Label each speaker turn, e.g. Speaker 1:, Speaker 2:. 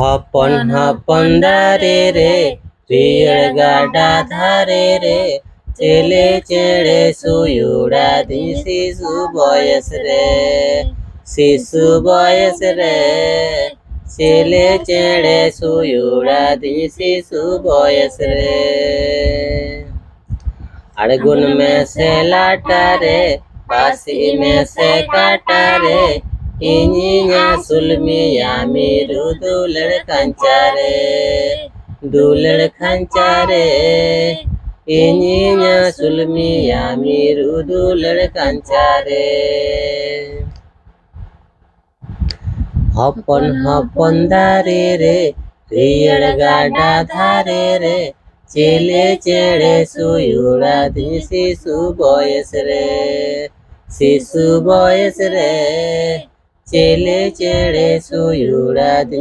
Speaker 1: हपन हपन दारे रे रियल गाडा धारे रे चेले चेड़े सुयुड़ा दी शिशु बयस रे शिशु बयस रे चेले चेड़े सुयुड़ा दी शिशु बयस रे अड़गुन में से लाटा रे पासी में से काटा रे इन्हिया सुलमिया मेरू दुलड़ खंचारे इन्हिया सुलमिया मेरू दुलड़ खंचारे हपन हपन दारे रे रियल गाडा धारे रे चेले चेड़े सुयुड़ा दी शिशु बयस रे चेले चेड़े सुयुड़ा दी